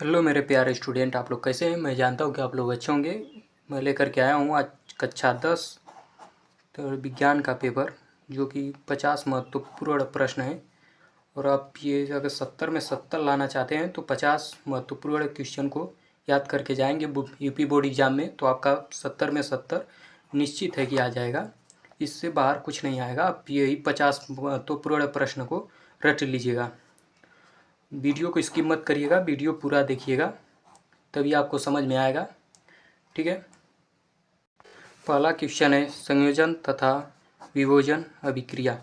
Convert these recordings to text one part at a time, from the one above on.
Hello मेरे प्यारे student, आप लोग कैसे हैं। मैं जानता हूँ कि आप लोग अच्छे होंगे। मैं लेकर के आया हूँ आज कक्षा 10 तो विज्ञान का पेपर, जो कि 50 महत्वपूर्ण प्रश्न है। और आप ये अगर 70 में 70 लाना चाहते हैं तो 50 महत्वपूर्ण क्वेश्चन को याद करके जाएंगे यूपी बोर्ड एग्जाम में, तो आपका 70 में 70 निश्चित है कि आ जाएगा। इससे बाहर कुछ नहीं आएगा। आप यही 50 महत्वपूर्ण प्रश्न को रट लीजिएगा। वीडियो को स्किप मत करिएगा, वीडियो पूरा देखिएगा, तभी आपको समझ में आएगा। ठीक है। पहला क्वेश्चन है संयोजन तथा विभोजन अभिक्रिया।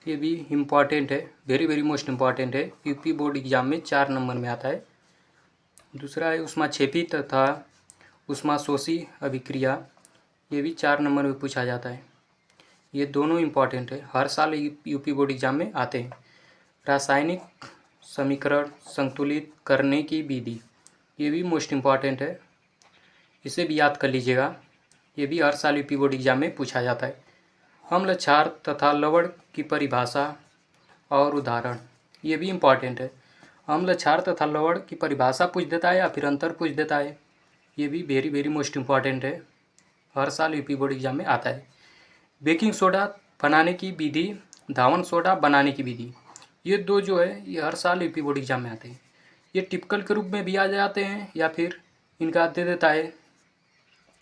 ये भी इम्पॉर्टेंट है, वेरी वेरी मोस्ट इम्पॉर्टेंट है। यूपी बोर्ड एग्जाम में 4 नंबर में आता है। दूसरा है ऊष्माक्षेपी तथा ऊष्माशोषी अभिक्रिया। ये भी 4 नंबर में पूछा जाता है। ये दोनों इम्पॉर्टेंट है, हर साल यूपी बोर्ड एग्जाम में आते हैं। रासायनिक समीकरण संतुलित करने की विधि, ये भी मोस्ट इम्पॉर्टेंट है, इसे भी याद कर लीजिएगा। ये भी हर साल यूपी बोर्ड एग्जाम में पूछा जाता है। अम्ल क्षार तथा लवण की परिभाषा और उदाहरण, ये भी इम्पॉर्टेंट है। अम्ल क्षार तथा लवण की परिभाषा पूछ देता है या फिर अंतर पूछ देता है। ये भी वेरी वेरी मोस्ट इम्पॉर्टेंट है, हर साल यूपी बोर्ड एग्जाम में आता है। बेकिंग सोडा बनाने की विधि, धावन सोडा बनाने की विधि, ये दो जो है ये हर साल यूपी बोर्ड एग्जाम में आते हैं। ये टिपिकल के रूप में भी आ जाते हैं या फिर इनका दे देता है,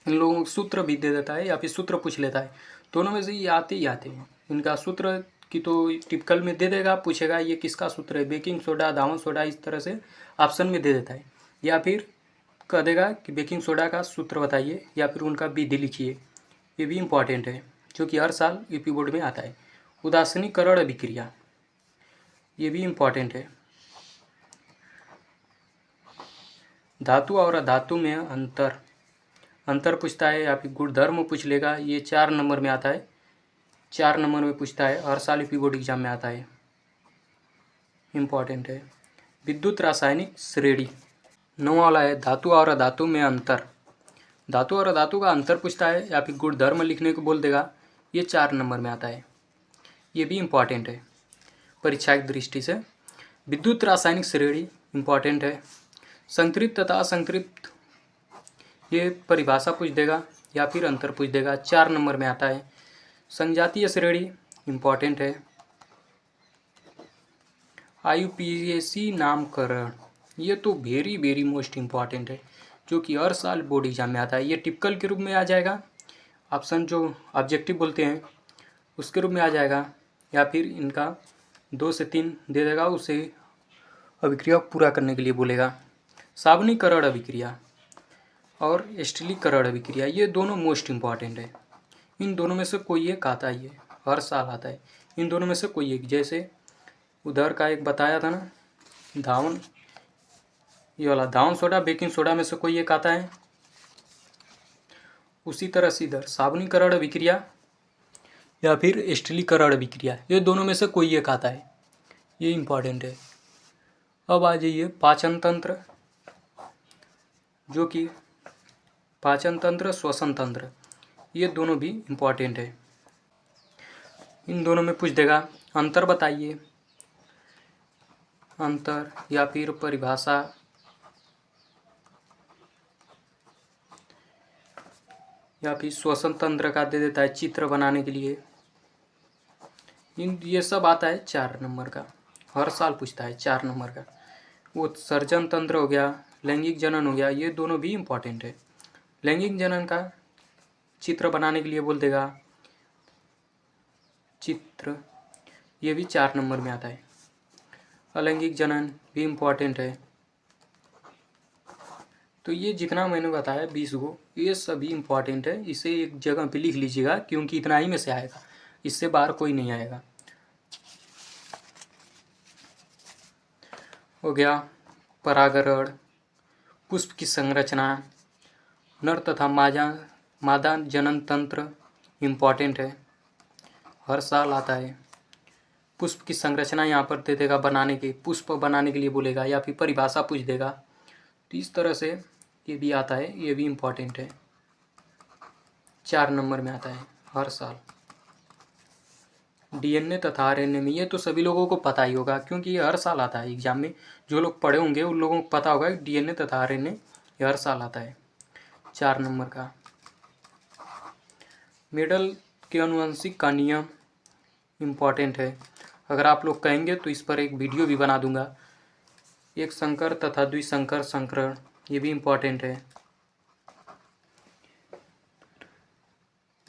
इन लोगों को सूत्र भी दे देता है या फिर सूत्र पूछ लेता है। दोनों में से ये आते ही आते हैं। इनका सूत्र की तो टिपिकल में दे देगा, पूछेगा ये किसका सूत्र है, बेकिंग सोडा धावन सोडा, इस तरह से ऑप्शन में दे देता है। या फिर कह देगा कि बेकिंग सोडा का सूत्र बताइए या फिर उनका विधि लिखिए। ये भी इम्पॉर्टेंट है, जो कि हर साल यूपी बोर्ड में आता है। उदासीनीकरण अभिक्रिया, ये भी इम्पॉर्टेंट है। धातु और अधातु में अंतर पूछता है या फिर गुणधर्म पूछ लेगा। ये 4 नंबर में आता है, 4 नंबर में पूछता है, हर साल यूपी बोर्ड एग्जाम में आता है, इम्पॉर्टेंट है। विद्युत रासायनिक श्रेणी, 9 वाला है धातु और अधातु में अंतर। धातु और अधातु का अंतर पूछता है या फिर गुणधर्म लिखने को बोल देगा। ये 4 नंबर में आता है, ये भी इम्पॉर्टेंट है परीक्षा की दृष्टि से। विद्युत रासायनिक श्रेणी इम्पॉर्टेंट है। संतृप्त तथा असंतृप्त, ये परिभाषा पूछ देगा या फिर अंतर पूछ देगा, 4 नंबर में आता है। संजातीय श्रेणी इम्पॉर्टेंट है। आईयूपीएसी नामकरण, ये तो वेरी वेरी मोस्ट इम्पॉर्टेंट है, जो कि हर साल बोर्ड एग्जाम में आता है। ये टिपिकल के रूप में आ जाएगा, ऑप्शन जो ऑब्जेक्टिव बोलते हैं उसके रूप में आ जाएगा, या फिर इनका 2 से 3 दे देगा, उसे अभिक्रिया पूरा करने के लिए बोलेगा। साबुनीकरण अभिक्रिया और स्टीलीकरण अभिक्रिया, ये दोनों मोस्ट इम्पॉर्टेंट है। इन दोनों में से कोई एक आता ही है, हर साल आता है। इन दोनों में से कोई एक, जैसे उधर का एक बताया था ना धावन, ये वाला धावन सोडा बेकिंग सोडा में से कोई एक आता है। उसी तरह से इधर साबुनीकरण अभिक्रिया या फिर स्टीलीकरण अभिक्रिया, ये दोनों में से कोई एक आता है, ये इम्पॉर्टेंट है। अब आ जाइए पाचन तंत्र, जो कि पाचन तंत्र श्वसन तंत्र, ये दोनों भी इम्पॉर्टेंट है। इन दोनों में पूछ देगा अंतर बताइए, अंतर या फिर परिभाषा, या फिर श्वसन तंत्र का दे देता है चित्र बनाने के लिए। ये सब आता है 4 नंबर का, हर साल पूछता है 4 नंबर का। वो सर्जन तंत्र हो गया, लैंगिक जनन हो गया, ये दोनों भी इम्पॉर्टेंट है। लैंगिक जनन का चित्र बनाने के लिए बोल देगा चित्र, ये भी 4 नंबर में आता है। अलैंगिक जनन भी इम्पॉर्टेंट है। तो ये जितना मैंने बताया 20 गो, ये सभी इम्पॉर्टेंट है। इसे एक जगह पे लिख लीजिएगा, क्योंकि इतना ही में से आएगा, इससे बाहर कोई नहीं आएगा। हो गया परागण, पुष्प की संरचना, नर तथा मादा जनन तंत्र इम्पॉर्टेंट है, हर साल आता है। पुष्प की संरचना यहाँ पर दे देगा बनाने के, पुष्प बनाने के लिए बोलेगा या फिर परिभाषा पूछ देगा। तो इस तरह से ये भी आता है, ये भी इम्पॉर्टेंट है, 4 नंबर में आता है हर साल। डीएनए तथा आरएनए में, ये तो सभी लोगों को पता ही होगा क्योंकि ये हर साल आता है एग्जाम में। जो लोग पढ़े होंगे उन लोगों को पता होगा कि डीएनए तथा आरएनए ये हर साल आता है। 4 नंबर का मेडल के आनुवंशिक का नियम इम्पॉर्टेंट है। अगर आप लोग कहेंगे तो इस पर एक वीडियो भी बना दूंगा। एक संकर तथा द्विसंकर संकरण, ये भी इम्पॉर्टेंट है।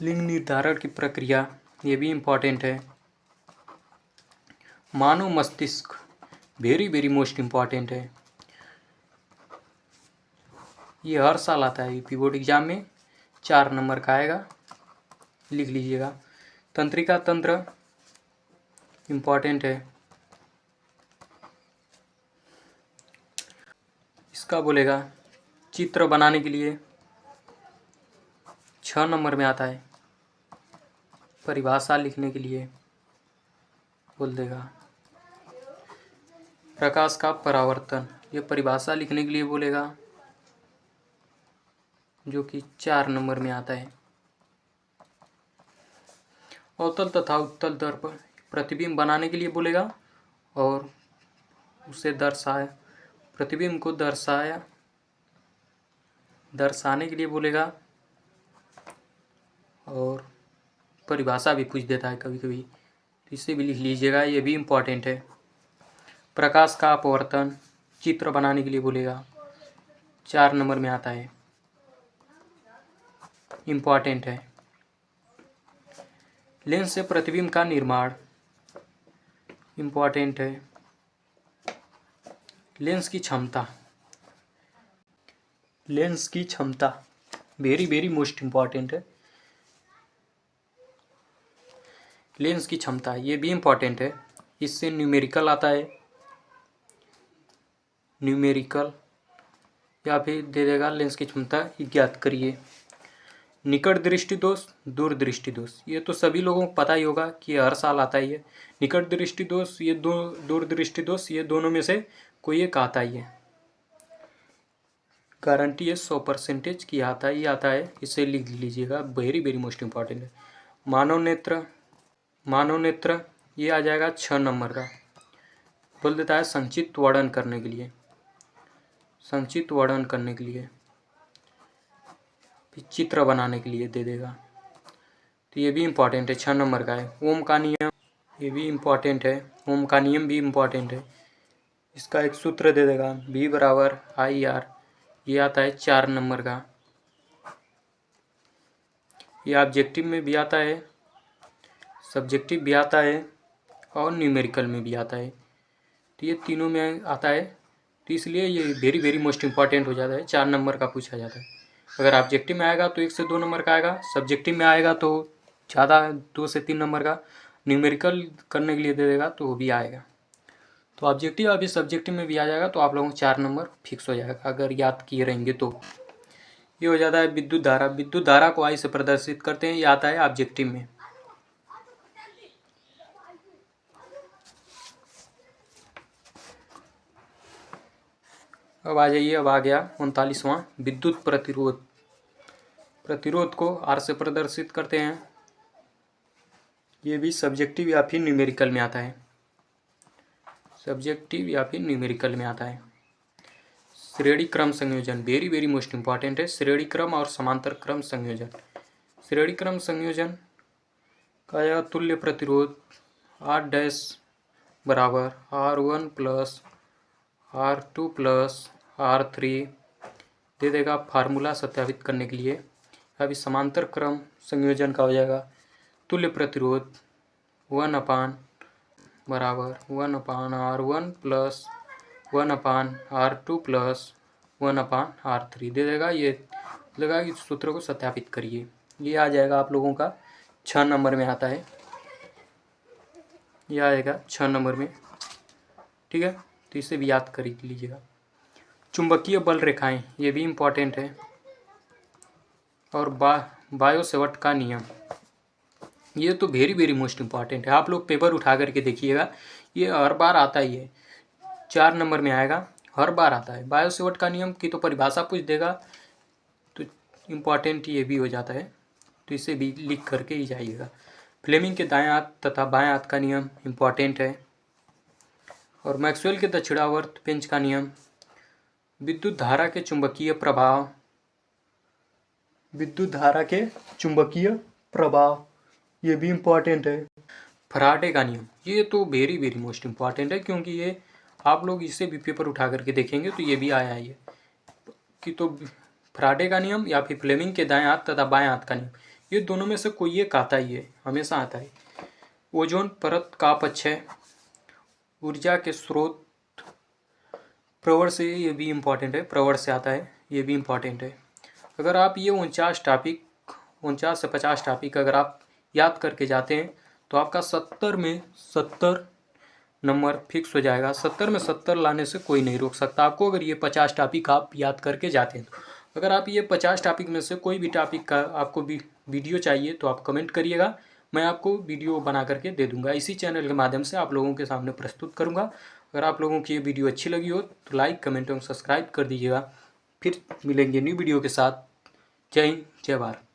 लिंग निर्धारण की प्रक्रिया, ये भी इम्पॉर्टेंट है। मानव मस्तिष्क, वेरी वेरी मोस्ट इम्पॉर्टेंट है। ये हर साल आता है यूपी बोर्ड एग्जाम में, 4 नंबर का आएगा, लिख लीजिएगा। तंत्रिका तंत्र इम्पॉर्टेंट है। इसका बोलेगा चित्र बनाने के लिए 6 नंबर में आता है। परिभाषा लिखने के लिए बोल देगा। प्रकाश का परावर्तन, ये परिभाषा लिखने के लिए बोलेगा, जो कि 4 नंबर में आता है। अवतल तथा उत्तल दर्पण, प्रतिबिंब बनाने के लिए बोलेगा और उसे प्रतिबिंब को दर्शाने के लिए बोलेगा और परिभाषा भी पूछ देता है कभी कभी, तो इसे भी लिख लीजिएगा, ये भी इम्पॉर्टेंट है। प्रकाश का अपवर्तन चित्र बनाने के लिए बोलेगा, 4 नंबर में आता है, इम्पॉर्टेंट है। लेंस से प्रतिबिंब का निर्माण इम्पॉर्टेंट है। लेंस की क्षमता वेरी वेरी मोस्ट इम्पॉर्टेंट है। लेंस की क्षमता, ये भी इम्पॉर्टेंट है। इससे न्यूमेरिकल आता है, न्यूमेरिकल, या फिर दे देगा लेंस की क्षमता ज्ञात करिए। निकट दृष्टि दोष, दूर दृष्टि दोष, ये तो सभी लोगों को पता ही होगा कि हर साल आता ही है। निकट दृष्टि दोष, ये दूर दृष्टि दोष, ये दोनों में से कोई एक आता ही है। गारंटी है 100% की आता ही आता है, इसे लिख लीजिएगा, वेरी वेरी मोस्ट इम्पॉर्टेंट है। मानव नेत्र ये आ जाएगा 6 नंबर का, बोल देता है संक्षिप्त वर्णन करने के लिए, फिर चित्र बनाने के लिए दे देगा, तो ये भी इम्पॉर्टेंट है, 6 नंबर का है। ओम का नियम, ये भी इम्पॉर्टेंट है, ओम का नियम भी इम्पॉर्टेंट है। इसका एक सूत्र दे देगा, V=IR, ये आता है 4 नंबर का। ये ऑब्जेक्टिव में भी आता है, सब्जेक्टिव भी आता है और न्यूमेरिकल में भी आता है, तो ये तीनों में आता है, तो इसलिए ये वेरी वेरी मोस्ट इम्पॉर्टेंट हो जाता है, 4 नंबर का पूछा जाता है। अगर ऑब्जेक्टिव में आएगा तो 1 से 2 नंबर का आएगा, सब्जेक्टिव में आएगा तो ज़्यादा 2 से 3 नंबर का, न्यूमेरिकल करने के लिए दे देगा तो वो भी आएगा। तो ऑब्जेक्टिव अभी सब्जेक्टिव में भी आ जाएगा, तो आप लोगों को 4 नंबर फिक्स हो जाएगा अगर याद किए रहेंगे तो। ये हो जाता है विद्युत धारा को आई से प्रदर्शित करते हैं, ये आता है ऑब्जेक्टिव में। अब आ जाइए, अब आ गया 39वां, विद्युत प्रतिरोध को आर से प्रदर्शित करते हैं, ये भी सब्जेक्टिव या फिर न्यूमेरिकल में आता है, श्रेणी क्रम संयोजन वेरी वेरी मोस्ट इम्पॉर्टेंट है। श्रेणी क्रम और समांतर क्रम संयोजन, श्रेणी क्रम संयोजन का यह तुल्य प्रतिरोध R' बराबर R1 plus R2 plus R3 दे देगा फार्मूला सत्यापित करने के लिए। अभी समांतर क्रम संयोजन का हो जाएगा तुल्य प्रतिरोध 1/1 R1 plus 1 R2 plus 1 R3 दे देगा, ये देगा इस सूत्र को सत्यापित करिए, ये आ जाएगा आप लोगों का 6 नंबर में आता है, यह आएगा 6 नंबर में, ठीक है, तो इसे भी याद कर लीजिएगा। चुंबकीय बल रेखाएं, ये भी इम्पॉर्टेंट है। और बायो सेवर्ट का नियम, ये तो वेरी वेरी मोस्ट इम्पॉर्टेंट है, आप लोग पेपर उठा करके देखिएगा, ये हर बार आता ही है, 4 नंबर में आएगा, हर बार आता है। बायो सेवर्ट का नियम की तो परिभाषा पूछ देगा, तो इम्पॉर्टेंट ये भी हो जाता है, तो इसे भी लिख करके ही जाइएगा। फ्लेमिंग के दाएं हाथ तथा बाएं हाथ का नियम इम्पॉर्टेंट है। और मैक्सवेल के दक्षिणावर्त पेंच का नियम, विद्युत धारा के चुंबकीय प्रभाव, विद्युत धारा के चुंबकीय प्रभाव, ये भी इम्पॉर्टेंट है। फराडे का नियम, ये तो वेरी वेरी मोस्ट इम्पॉर्टेंट है, क्योंकि ये आप लोग इसे भी पेपर उठा करके देखेंगे तो ये भी आया है कि तो फराडे का नियम या फिर फ्लेमिंग के दाएं हाथ तथा बाएं हाथ का नियम, ये दोनों में से कोई एक आता ही है, हमेशा आता है। ओजोन परत का अपक्षय, ऊर्जा के स्रोत, प्रवर से, ये भी इम्पॉर्टेंट है, प्रवर से आता है, ये भी इम्पॉर्टेंट है। अगर आप ये 49 से 50 टॉपिक अगर आप याद करके जाते हैं तो आपका 70 में 70 नंबर फिक्स हो जाएगा। 70 में 70 लाने से कोई नहीं रोक सकता आपको, अगर ये 50 टॉपिक आप याद करके जाते हैं तो। अगर आप ये 50 टॉपिक में से कोई भी टॉपिक का आपको भी वीडियो चाहिए तो आप कमेंट करिएगा, मैं आपको वीडियो बना करके दे दूंगा। इसी चैनल के माध्यम से आप लोगों के सामने प्रस्तुत करूंगा। अगर आप लोगों की ये वीडियो अच्छी लगी हो तो लाइक, कमेंट और सब्सक्राइब कर दीजिएगा। फिर मिलेंगे न्यू वीडियो के साथ। जय हिंद, जय भारत।